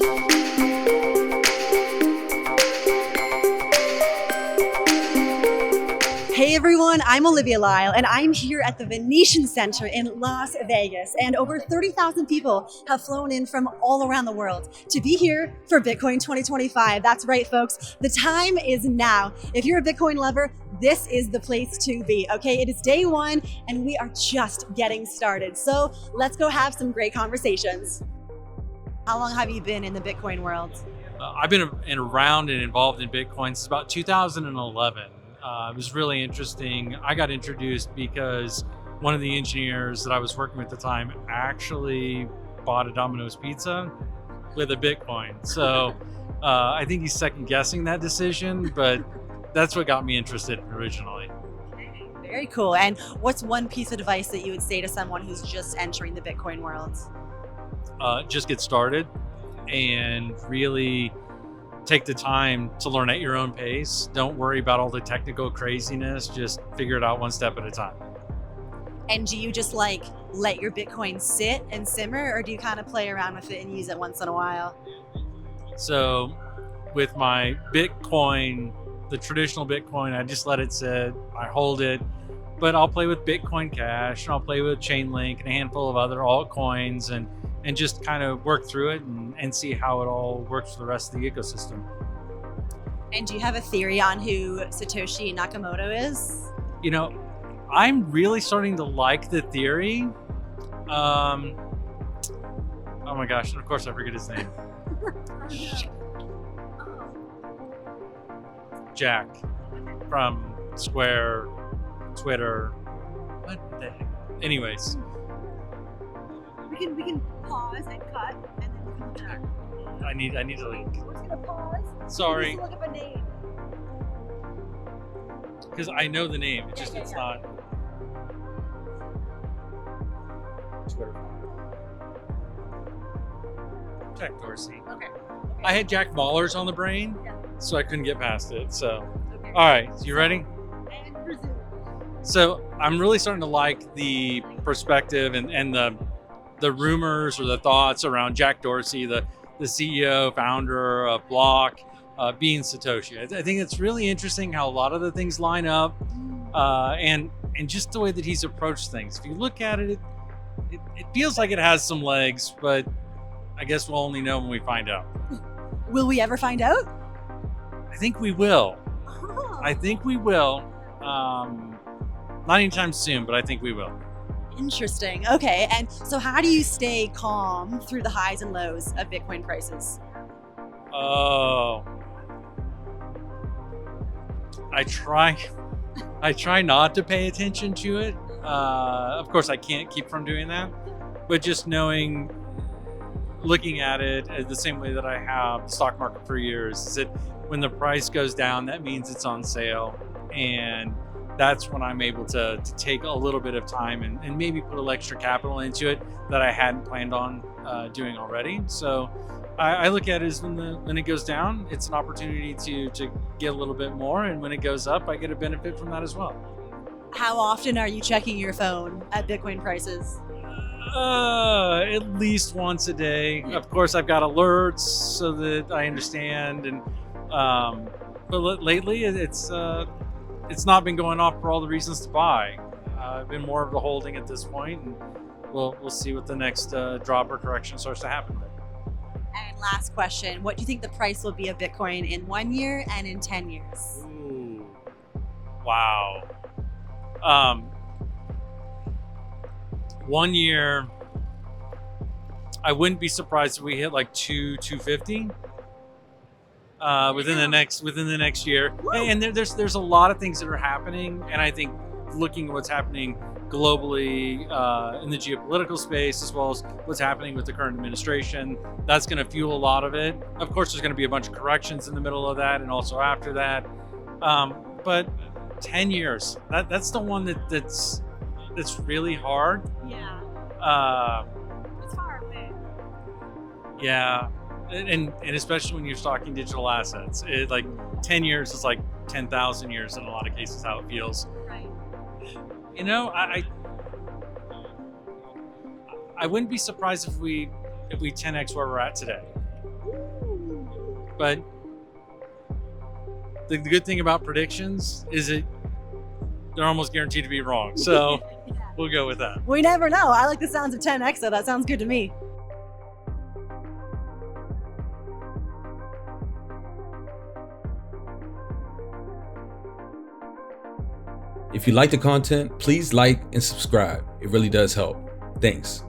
Hey everyone, I'm Olivia Lyle, and I'm here at the Venetian Center in Las Vegas. And over 30,000 people have flown in from all around the world to be here for Bitcoin 2025. That's right, folks. The time is now. If you're a Bitcoin lover, this is the place to be, okay? It is day one, and we are just getting started. So let's go have some great conversations. How long have you been in the Bitcoin world? I've been around and involved in Bitcoin since about 2011. It was really interesting. I got introduced because one of the engineers that I was working with at the time actually bought a Domino's pizza with a Bitcoin. So I think he's second guessing that decision, but that's what got me interested originally. Very cool. And what's one piece of advice that you would say to someone who's just entering the Bitcoin world? Just get started and really take the time to learn at your own pace. Don't worry about all the technical craziness. Just figure it out one step at a time. And do you just like let your Bitcoin sit and simmer, or do you kind of play around with it and use it once in a while? So with my Bitcoin, the traditional Bitcoin, I just let it sit. I hold it, but I'll play with Bitcoin Cash, and I'll play with Chainlink and a handful of other altcoins, and just kind of work through it and see how it all works for the rest of the ecosystem. And do you have a theory on who Satoshi Nakamoto is? You know, I'm really starting to like the theory. Oh my gosh, and of course I forget his name. Jack from Square, Twitter. What the heck? Anyways. We can pause and cut, and then we can look at it. I need to leave. We're just gonna pause. Sorry. Just look up a name. Because I know the name. It's it's not. Twitter. Jack Dorsey. Okay. I had Jack Mallers on the brain, Yeah. so I couldn't get past it. So, Okay. all right, you ready? And resume. So I'm really starting to like the perspective and the rumors or the thoughts around Jack Dorsey, the CEO, founder of Block, being Satoshi. I think it's really interesting how a lot of the things line up, and just the way that he's approached things. If you look at it, it feels like it has some legs, but I guess we'll only know when we find out. Will we ever find out? I think we will. Oh. I think we will. Not anytime soon, but I think we will. Interesting. Okay. And so how do you stay calm through the highs and lows of Bitcoin prices? Oh, I try not to pay attention to it. Of course, I can't keep from doing that, but just looking at it the same way that I have the stock market for years, is that when the price goes down, that means it's on sale. And that's when I'm able to take a little bit of time and maybe put a little extra capital into it that I hadn't planned on doing already. So I look at it as when it goes down, it's an opportunity to get a little bit more. And when it goes up, I get a benefit from that as well. How often are you checking your phone at Bitcoin prices? At least once a day. Of course, I've got alerts so that I understand. And but lately, it's not been going off for all the reasons to buy. I've been more of a holding at this point, and we'll see what the next drop or correction starts to happen. And last question, what do you think the price will be of Bitcoin in 1 year and in 10 years? Ooh, wow. 1 year, I wouldn't be surprised if we hit like 250 within the next year. And there's a lot of things that are happening, and I think looking at what's happening globally in the geopolitical space, as well as what's happening with the current administration, that's going to fuel a lot of it. Of course, there's going to be a bunch of corrections in the middle of that, and also after that. But 10 years, that's the one that's really hard. Yeah. It's far away. Yeah. And especially when you're stocking digital assets, like 10 years is like 10,000 years in a lot of cases, how it feels. Right. You know, I wouldn't be surprised if we 10x where we're at today. but the good thing about predictions is they're almost guaranteed to be wrong. So we'll go with that. We never know. I like the sounds of 10x, so that sounds good to me. If you like the content, please like and subscribe. It really does help. Thanks.